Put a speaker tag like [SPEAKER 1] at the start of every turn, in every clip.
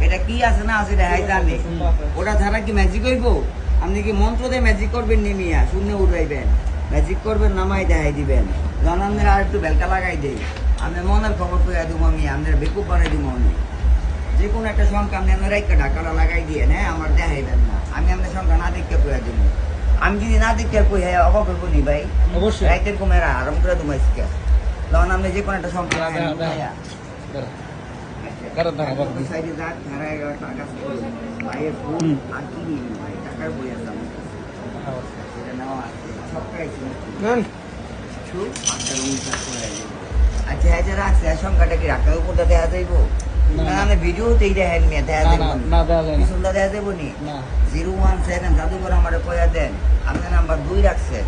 [SPEAKER 1] এটা কি আছে না আছে দেখাই জানি ওটা ছাড়া কি ম্যাজিক হইব আপনি কি মন্ত্র দিয়ে ম্যাজিক করবেন নেমিয়া শূন্য উঠাইবেন ম্যাজিক করবেন নামাই দেখাই দিবেন যখন আপনার আর একটু বেলকা লাগাই দেয় আমি মনের খবর পেয়ে দেবো আমি আপনার বেকুব বানাই দিব আমি যে কোনো একটা সংখ্যা আপনি আপনার একটা ঢাকাটা লাগাই দিয়ে হ্যাঁ আমার দেখাইবেন না আমি আপনার সংখ্যা না দেখতে পেয়ে দেবো আমি যদি না দেখতে কই হ্যাঁ অবাক হইব নি ভাই
[SPEAKER 2] অবশ্যই
[SPEAKER 1] রাইতের ঘুমেরা আরাম করে দেবো আজকে তখন আপনি যে কোনো একটা সংখ্যা সাইডে যাক ধারায় টাকা ভাইয়ের ফোন আর কি নিয়ে ভাই টাকার বই আছে আমার সেটা নেওয়া আছে সব খাইছি আচ্ছা হ্যাঁ যে রাখছে সংখ্যাটা কি রাখার উপর দেওয়া যাইব না ভিডিওতেই দেখেন দেখা যাবো সুন্দর দেখা যাবো নি 017 জাদুঘর আমার কয়া দেন আপনার নাম্বার 2 রাখছেন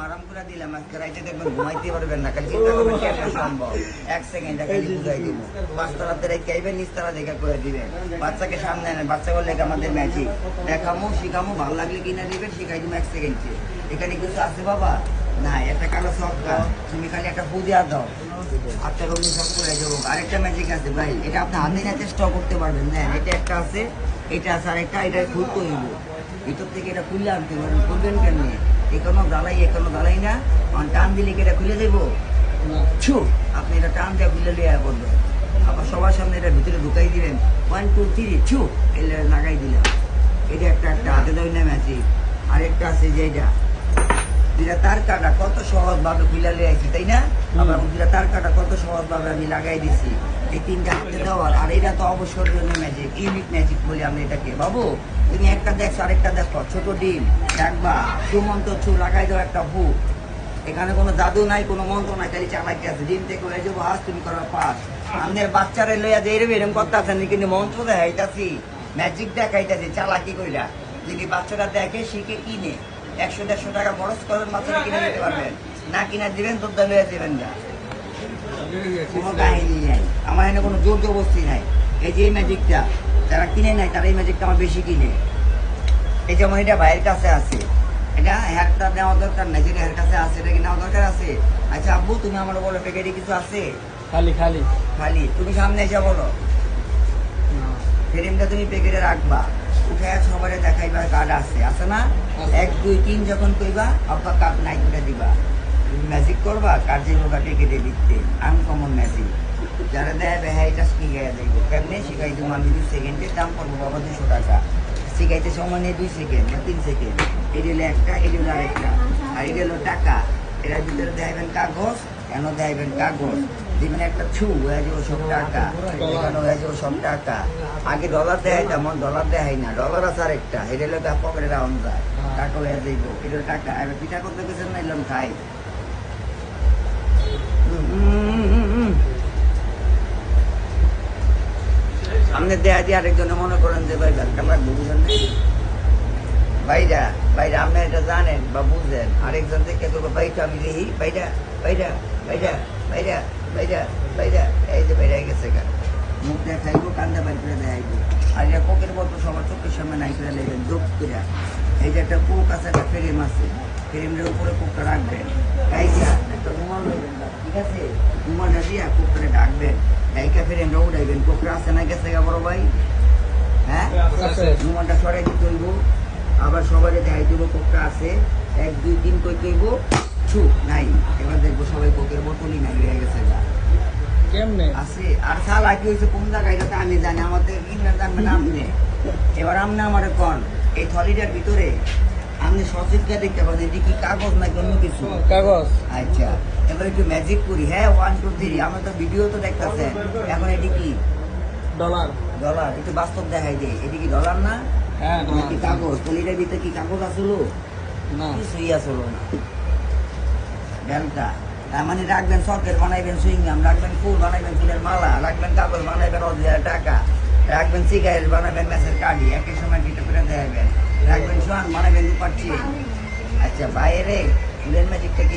[SPEAKER 1] আরাম করে দিলাম আজকে রাইতে দেখবেন ঘুমাইতে পারবেন না খালি চিন্তা করবেন কেমন সম্ভব 1 সেকেন্ড খালি বুঝাই দিব 5 তারাতে রেখে আইবেন নিস্তারা দেখা করে দিবেন বাচ্চাকে সামনে আনেন বাচ্চা বললে আমাদের ম্যাজিক দেখামো শিখামো ভালো লাগলে কিনা দিবেন শিখাই দিব 1 সেকেন্ডে এখানে কিছু আছে বাবা না একটা কালো সবকা তুমি খালি একটা পূজা দাও আপনার অমনি সব করে যাবো আরেকটা ম্যাজিক আছে ভাই এটা আপনি হাতে নাতে স্টক করতে পারবেন না এটা একটা আছে এটা আছে আরেকটা এটা খুলতে হইব ভিতর থেকে এটা খুলে আনতে পারবেন করবেন কেন এখনো দালাই না টান দিলে কি এটা খুলে দেবো ছু আপনি এটা টান দিয়ে খুলে লিয়ে করবেন আবার সবার সামনে এটা ভিতরে ঢুকাই দিবেন 1 2 3 ছু এলে লাগাই দিলাম এটা একটা হাতে দেয় না ম্যাজিক আরেকটা আছে যে এটা দুইটা তার কাটা কত সহজ ভাবে খুলে লিয়ে আইছি তাই না আবার দুইটা তার কাটা কত সহজ ভাবে আমি লাগাই দিছি এই তিনটা হাতে দেওয়ার আর এটা তো অবসরীয় ম্যাজিক ইউনিক ম্যাজিক বলি আমি এটাকে বাবু তুমি একটা দেখছো আরেকটা দেখো ছোট ডিম দেখবা সুমন্ত্র ছু লাগাই দাও একটা ফু এখানে কোনো জাদু নাই কোনো মন্ত্র নাই খালি চালাকি আছে ডিম থেকে হয়ে যাবো আজ তুমি করো পাস আমাদের বাচ্চারা লইয়া যে এরকম করতে আছেন কিন্তু মন্ত্র দেখাইতাছি ম্যাজিক দেখাইতাছি চালাকি কইরা যদি বাচ্চারা দেখে শিখে কিনে 100-150 টাকা খরচ করেন বাচ্চারা কিনে নিতে পারবেন না কিনা দিবেন তো লইয়া দেবেন না কোনো কাহিনী নাই আমার এখানে কোনো জোর জবরদস্তি নাই এই যে এই ম্যাজিকটা যারা কিনে নেয় তারা এই ম্যাজিকটা আমার বেশি কিনে এই যেমন এটা ভাইয়ের কাছে আছে এটা হেয়ারটা নেওয়া দরকার নাই যেটা এর কাছে আছে এটা কি নেওয়া দরকার আছে আচ্ছা আব্বু তুমি আমার বলো প্যাকেটে কিছু আছে খালি তুমি সামনে এসে বলো ফ্রেমটা তুমি প্যাকেটে রাখবা উঠে সবার দেখাইবা কার্ড আছে না 1 2 3 যখন কইবা আব্বা কার্ড নাই করে দিবা ম্যাজিক করবা কার্ড যে লোকা প্যাকেটে লিখতে আনকমন ম্যাজিক যারা দেয় হ্যাঁ এটা শিখাই দেবো কেমনি শিখাই দেবো আমি 2 সেকেন্ডের দাম করবো বাবা 200 টাকা শিখাইতে সময় নেই 2 সেকেন্ড বা 3 সেকেন্ড এটা হলো একটা এটা হলো আরেকটা আর এটা হলো টাকা এটার ভিতরে দেখাবেন কাগজ কেন দেখাবেন কাগজ দিবেন একটা ছু হয়ে যাবো সব টাকা এখানে হয়ে যাবো সব টাকা আগে ডলার দেখাই তেমন ডলার দেখাই না ডলার আছে আরেকটা এটা হলো পকেটে রাউন্ড যায় টাকা হয়ে যাইব এটা টাকা এবার পিঠা করতে গেছেন না এলাম খাই সামনে দেয়া দিয়ে আরেকজনে মনে করেন যে ভাই কালার বুঝবেন ভাইরা আপনি এটা জানেন বা বুঝলেন আরেকজন দেখে তো ভাইটা আমি দেখি ভাইরা এই যে বাইরে গেছে গা মুখ দেখাইব কান্দা বাড়ি করে দেখাইব আর এটা কোকের বোতল সবার চোখের সামনে নাই করে লেবেন দোপ করে এই যে একটা কোক আছে একটা ফ্রেম আছে ফ্রেমের উপরে কোকটা রাখবেন গাইজা একটা রুমাল নেবেন ঠিক আছে রুমালটা দিয়া কোকটা ডাকবেন গাইকা ফ্রেমটা উঠাইবেন কোকটা আছে না গেছে গা বড় ভাই হ্যাঁ রুমালটা সরাই দিতে হইব আবার সবাই দেখাই দিব কোকটা আছে 1 2 3 কই কইব ছু নাই এবার দেখবো সবাই কোকের বোতলই নাই হয়ে গেছে গা
[SPEAKER 2] কেমনে
[SPEAKER 1] আছে আর সালা কি হয়েছে কোন জায়গায় যাতে আমি জানি আমাদের কিনার জানবেন আপনি এবার আপনি আমার কন এই থলিটার ভিতরে আপনি সচিবকে দেখতে পাবেন এটি কি কাগজ নাকি অন্য কিছু
[SPEAKER 2] কাগজ
[SPEAKER 1] আচ্ছা এবার একটু ম্যাজিক করি হ্যাঁ 1 2 3 আমরা তো ভিডিও তো দেখতেছেন এখন এটি কি ডলার একটু বাস্তব দেখাই দেয় এটি কি ডলার না
[SPEAKER 2] হ্যাঁ
[SPEAKER 1] কি কাগজ থলিটার ভিতরে কি কাগজ আসলো
[SPEAKER 2] না
[SPEAKER 1] কিছুই আসলো না বেলটা তার মানে রাখবেন সকেট বানাইবেন সুইংগাম রাখবেন ফুল বানাইবেন ফুলের মালা রাখবেন কাগজ বানাইবেন অরিজিনাল টাকা রাখবেন সিগারেট বানাবেন ম্যাসের কার্ডি একই সময় গিটে করে দেখাবেন রাখবেন সোয়ান বানাবেন দুপাচ্ছি আচ্ছা বাইরে ফুলের ম্যাজিকটা কি